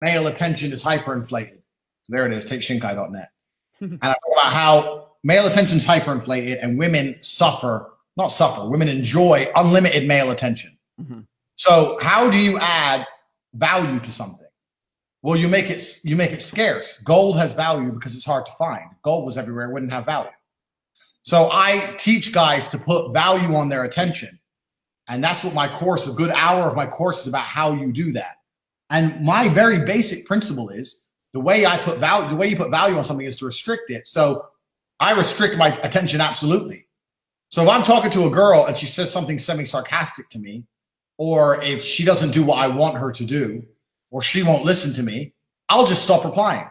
male attention is hyperinflated. So there it is, TateShinkai.net. And I talk about how male attention is hyperinflated and women women enjoy unlimited male attention. Mm-hmm. So how do you add value to something? Well, you make it scarce. Gold has value because it's hard to find. If gold was everywhere, it wouldn't have value. So I teach guys to put value on their attention. And that's what a good hour of my course is about, how you do that. And my very basic principle is the way you put value on something is to restrict it. So I restrict my attention absolutely. So if I'm talking to a girl and she says something semi-sarcastic to me, or if she doesn't do what I want her to do, or she won't listen to me, I'll just stop replying.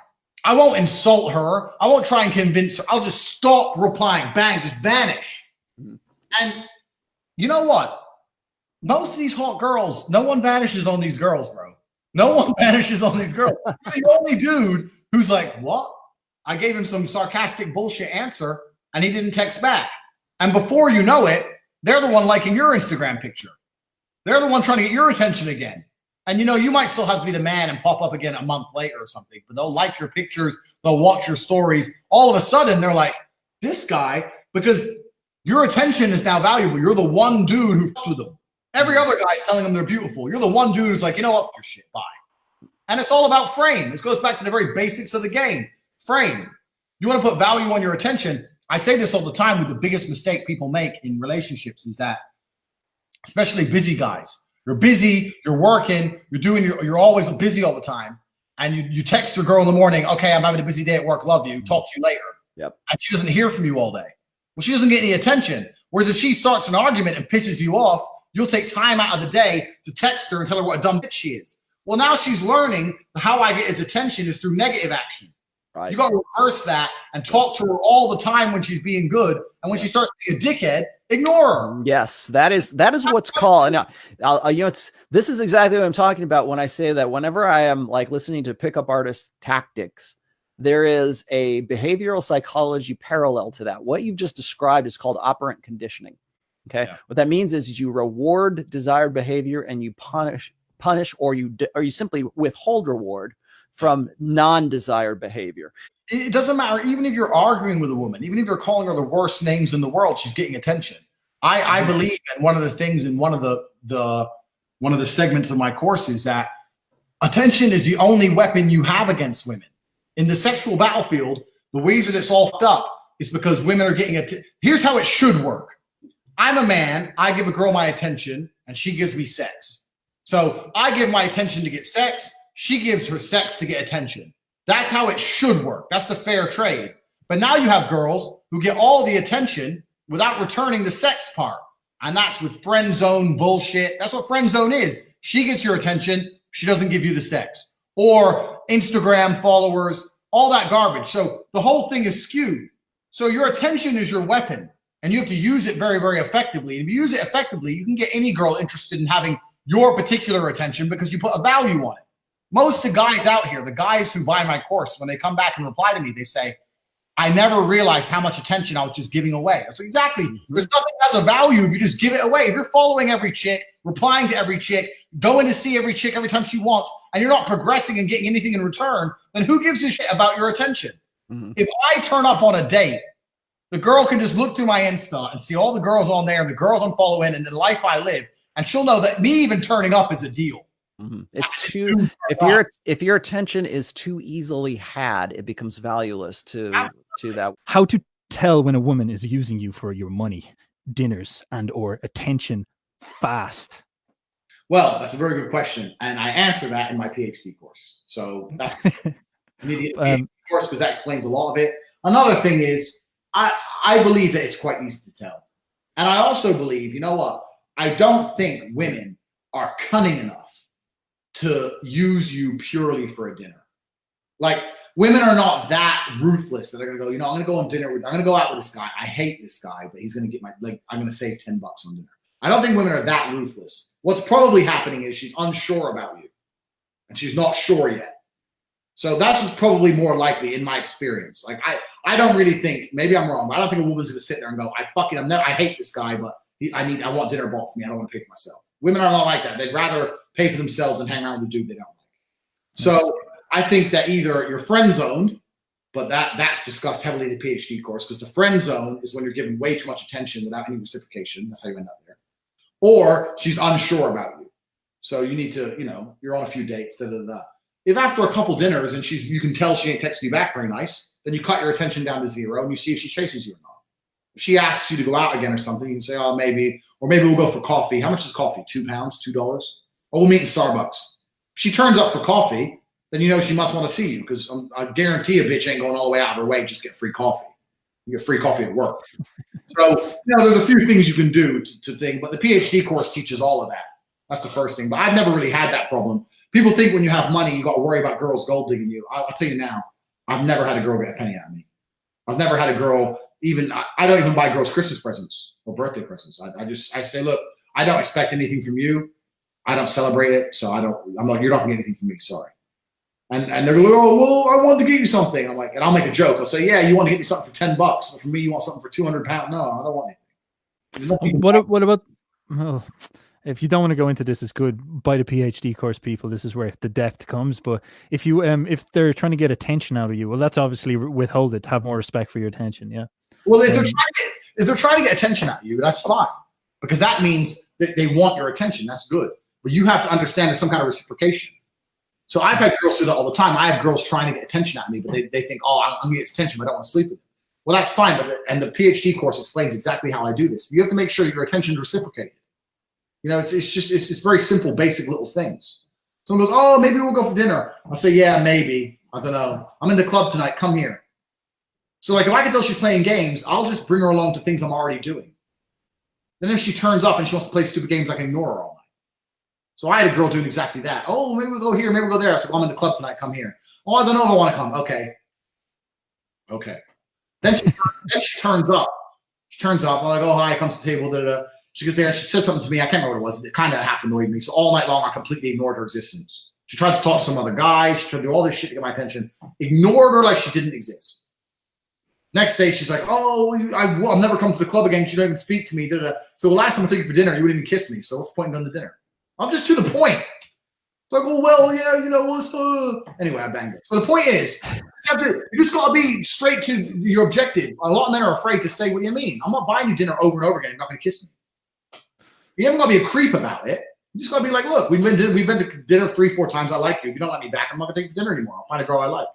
I won't insult her. I won't try and convince her. I'll just stop replying. Bang, just vanish. Mm-hmm. And you know what? Most of these hot girls, no one vanishes on these girls, bro. No one vanishes on these girls. The only dude who's like, what? I gave him some sarcastic bullshit answer and he didn't text back. And before you know it, they're the one liking your Instagram picture. They're the one trying to get your attention again. And you might still have to be the man and pop up again a month later or something, but they'll like your pictures, they'll watch your stories. All of a sudden, they're like, this guy, because your attention is now valuable. You're the one dude who fucked with them. Every other guy's telling them they're beautiful. You're the one dude who's like, you know what, fuck shit, bye. And it's all about frame. This goes back to the very basics of the game. Frame. You want to put value on your attention. I say this all the time, with the biggest mistake people make in relationships is that, especially busy guys, you're busy, you're working, you're always busy all the time. And you text your girl in the morning, okay, I'm having a busy day at work, love you, talk to you later. Yep. And she doesn't hear from you all day. Well, she doesn't get any attention. Whereas if she starts an argument and pisses you off, you'll take time out of the day to text her and tell her what a dumb bitch she is. Well, now she's learning how I get his attention is through negative action. Right. You got to reverse that and talk to her all the time when she's being good. And when she starts being a dickhead, ignore her. Yes, that is what's called. And this is exactly what I'm talking about when I say that whenever I am like listening to pickup artist tactics, there is a behavioral psychology parallel to that. What you've just described is called operant conditioning. Okay. Yeah. What that means is you reward desired behavior and you punish or you simply withhold reward from non-desired behavior. It doesn't matter. Even if you're arguing with a woman, even if you're calling her the worst names in the world, she's getting attention. I believe, and one of the things in one of the segments of my course is that attention is the only weapon you have against women. In the sexual battlefield, the reason it's all fucked up is because women are getting here's how it should work. I'm a man, I give a girl my attention, and she gives me sex. So I give my attention to get sex, she gives her sex to get attention. That's how it should work. That's the fair trade. But now you have girls who get all the attention without returning the sex part. And that's with friend zone bullshit. That's what friend zone is. She gets your attention, she doesn't give you the sex. Or Instagram followers, all that garbage. So the whole thing is skewed. So your attention is your weapon. And you have to use it very, very effectively. And if you use it effectively, you can get any girl interested in having your particular attention because you put a value on it. Most of the guys out here, the guys who buy my course, when they come back and reply to me, they say, I never realized how much attention I was just giving away. I said, exactly. There's nothing that has a value if you just give it away. If you're following every chick, replying to every chick, going to see every chick every time she wants, and you're not progressing and getting anything in return, then who gives a shit about your attention? Mm-hmm. If I turn up on a date, the girl can just look through my Insta and see all the girls on there and the girls I'm following and the life I live, and she'll know that me even turning up is a deal. Mm-hmm. It's too if your attention is too easily had, it becomes valueless to that. How to tell when a woman is using you for your money, dinners, and or attention fast? Well, that's a very good question, and I answer that in my PhD course. So that's immediate PhD course because that explains a lot of it. Another thing is I believe that it's quite easy to tell, and I also believe, you know what? I don't think women are cunning enough to use you purely for a dinner. Like, women are not that ruthless that they're going to go, you know, I'm going to go on dinner I'm going to go out with this guy. I hate this guy, but he's going to get I'm going to save $10 on dinner. I don't think women are that ruthless. What's probably happening is she's unsure about you and she's not sure yet. So that's what's probably more likely in my experience. Like, I don't really think, maybe I'm wrong, but I don't think a woman's going to sit there and go, I hate this guy, but I want dinner bought for me. I don't want to pay for myself. Women are not like that. They'd rather pay for themselves and hang around with a dude they don't like. So I think that either you're friend zoned, but that's discussed heavily in the PhD course, because the friend zone is when you're giving way too much attention without any reciprocation. That's how you end up there. Or she's unsure about you. So you need to, you're on a few dates, If after a couple dinners and you can tell she ain't texting you back very nice, then you cut your attention down to 0 and you see if she chases you or not. If she asks you to go out again or something, you can say, oh, maybe, or maybe we'll go for coffee. How much is coffee? £2, $2? Or we'll meet in Starbucks. If she turns up for coffee, then she must want to see you, because I guarantee a bitch ain't going all the way out of her way just to get free coffee. You get free coffee at work. So, there's a few things you can do to think, but the PhD course teaches all of that. That's the first thing. But I've never really had that problem. People think when you have money, you got to worry about girls gold digging you. I'll tell you now, I've never had a girl get a penny out of me. I've never had a girl I don't even buy girls Christmas presents or birthday presents. I say, look, I don't expect anything from you. I don't celebrate it. So I'm like, you're not gonna get anything from me. Sorry. And they're like, oh, well, I wanted to get you something. I'm like, and I'll make a joke. I'll say, yeah, you want to get me something for $10, but for me, you want something for £200. No, I don't want anything. What about, if you don't want to go into this, it's good. By the PhD course, people, this is where the depth comes. But if they're trying to get attention out of you, well, that's obviously withhold it. Have more respect for your attention. Yeah. Well, if they're trying to get attention out of you, that's fine, because that means that they want your attention. That's good. But you have to understand there's some kind of reciprocation. So I've had girls do that all the time. I have girls trying to get attention out of me, but they think, oh, I'm gonna get attention, but I don't want to sleep with them. Well, that's fine. And the PhD course explains exactly how I do this. You have to make sure your attention is reciprocated. It's very simple, basic little things. Someone goes, oh, maybe we'll go for dinner. I'll say, yeah, maybe. I don't know. I'm in the club tonight. Come here. So like, if I can tell she's playing games, I'll just bring her along to things I'm already doing. Then if she turns up and she wants to play stupid games, I can ignore her all night. So I had a girl doing exactly that. Oh, maybe we'll go here. Maybe we'll go there. I said, well, I'm in the club tonight. Come here. Oh, I don't know if I want to come. Okay. Then she turns up. She turns up. I'm like, oh, hi. Comes to the table. Da, da, da. She goes there. She says something to me. I can't remember what it was. It kind of half annoyed me. So all night long, I completely ignored her existence. She tried to talk to some other guy. She tried to do all this shit to get my attention. Ignored her like she didn't exist. Next day, she's like, oh, I'll never come to the club again. She don't even speak to me. Da, da. So last time I took you for dinner, you wouldn't even kiss me. So what's the point in going to dinner? I'm just to the point. It's like, well, yeah, anyway, I banged her. So the point is, you just got to be straight to your objective. A lot of men are afraid to say what you mean. I'm not buying you dinner over and over again. You're not going to kiss me. You haven't got to be a creep about it. You just got to be like, look, we've been to dinner 3-4 times. I like you. If you don't let me back, I'm not going to take you for dinner anymore. I'll find a girl I like.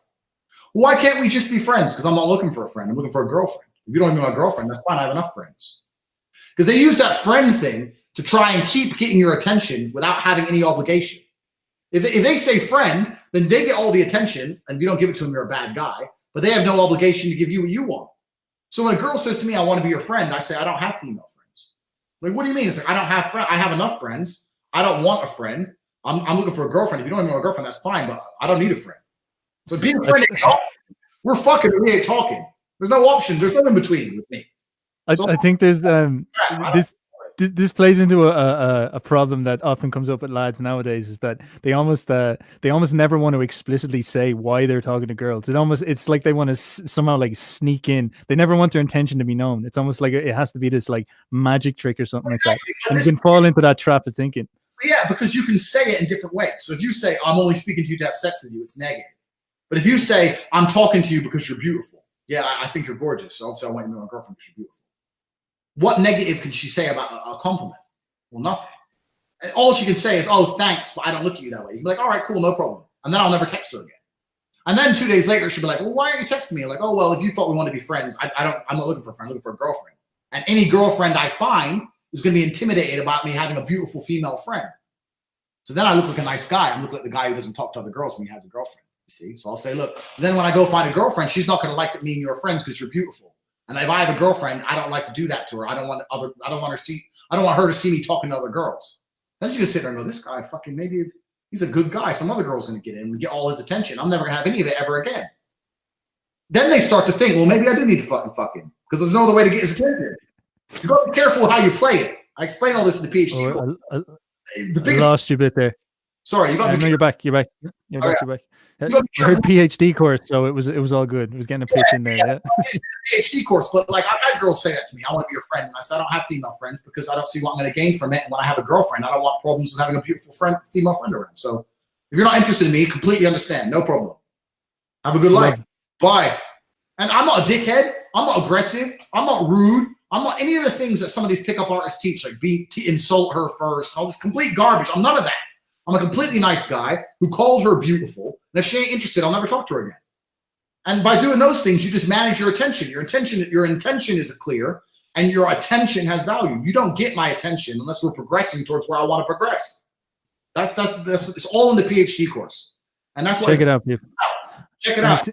Why can't we just be friends? Because I'm not looking for a friend. I'm looking for a girlfriend. If you don't have my girlfriend, that's fine. I have enough friends. Because they use that friend thing to try and keep getting your attention without having any obligation. If they say friend, then they get all the attention, and if you don't give it to them, you're a bad guy. But they have no obligation to give you what you want. So when a girl says to me, I want to be your friend, I say, I don't have female friends. Like, what do you mean? It's like, I don't have friends. I have enough friends. I don't want a friend. I'm looking for a girlfriend. If you don't have a girlfriend, that's fine, but I don't need a friend. So being a friend, we're fucking, we ain't talking. There's no option. There's no in between with me. I think there's this plays into a problem that often comes up with lads nowadays, is that they almost never want to explicitly say why they're talking to girls. It's like they want to somehow like sneak in. They never want their intention to be known. It's almost like it has to be this like magic trick or something like that. And you can fall into that trap of thinking. Yeah, because you can say it in different ways. So if you say, I'm only speaking to you to have sex with you, it's negative. But if you say, I'm talking to you because you're beautiful. Yeah, I think you're gorgeous. So obviously I want you to be my girlfriend because you're beautiful. What negative can she say about a compliment? Well, nothing. And all she can say is, oh, thanks, but I don't look at you that way. You'd be like, all right, cool, no problem. And then I'll never text her again. And then 2 days later, she'll be like, well, why aren't you texting me? Like, oh, well, if you thought we wanted to be friends, I'm not looking for a friend, I'm looking for a girlfriend. And any girlfriend I find is going to be intimidated about me having a beautiful female friend. So then I look like a nice guy. I look like the guy who doesn't talk to other girls when he has a girlfriend. You see? So I'll say, look, then when I go find a girlfriend, she's not going to like that me and you're friends because you're beautiful. And if I have a girlfriend, I don't like to do that to her. I don't want her to see me talking to other girls. Then she's gonna sit there and go, this guy fucking, maybe if he's a good guy, some other girl's gonna get in and get all his attention. I'm never gonna have any of it ever again. Then they start to think, well, maybe I do need to fuck him because there's no other way to get his attention. You gotta be careful how you play it. I explain all this in the PhD course. I lost you a bit there. Sorry, you got me. No, you're back. You're back. You're back. I heard PhD course, so it was all good. It was getting a pitch in there. Yeah. PhD course, but like I've had girls say that to me. I want to be your friend, and I said I don't have female friends because I don't see what I'm going to gain from it. And when I have a girlfriend, I don't want problems with having a beautiful female friend around. So If you're not interested in me, completely understand. No problem. Have a good life. Bye. And I'm not a dickhead. I'm not aggressive. I'm not rude. I'm not any of the things that some of these pickup artists teach, like insult her first, all this complete garbage. I'm none of that. I'm a completely nice guy who called her beautiful. And if she ain't interested, I'll never talk to her again. And by doing those things, you just manage your attention. Your intention is clear, and your attention has value. You don't get my attention unless we're progressing towards where I want to progress. That's it's all in the PhD course, and that's why. Check it out. Check it out.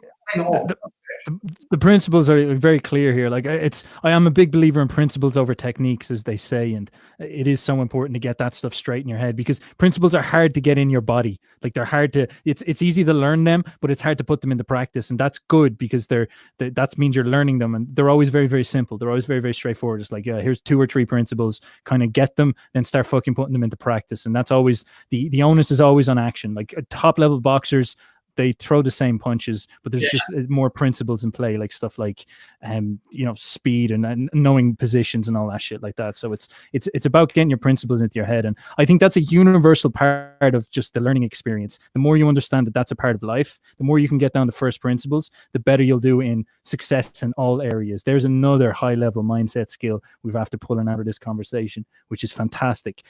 The principles are very clear here. Like I am a big believer in principles over techniques, as they say, and it is so important to get that stuff straight in your head, because principles are hard to get in your body. Like they're hard to. It's easy to learn them, but it's hard to put them into practice, and that's good because that means you're learning them, and they're always very, very simple. They're always very, very straightforward. It's like, yeah, here's 2 or 3 principles. Kind of get them, then start fucking putting them into practice, and that's always the onus is always on action. Like top level boxers, they throw the same punches, but there's just more principles in play, like stuff like, speed and knowing positions and all that shit like that. So it's about getting your principles into your head. And I think that's a universal part of just the learning experience. The more you understand that that's a part of life, the more you can get down to first principles, the better you'll do in success in all areas. There's another high level mindset skill we've have to pull in out of this conversation, which is fantastic.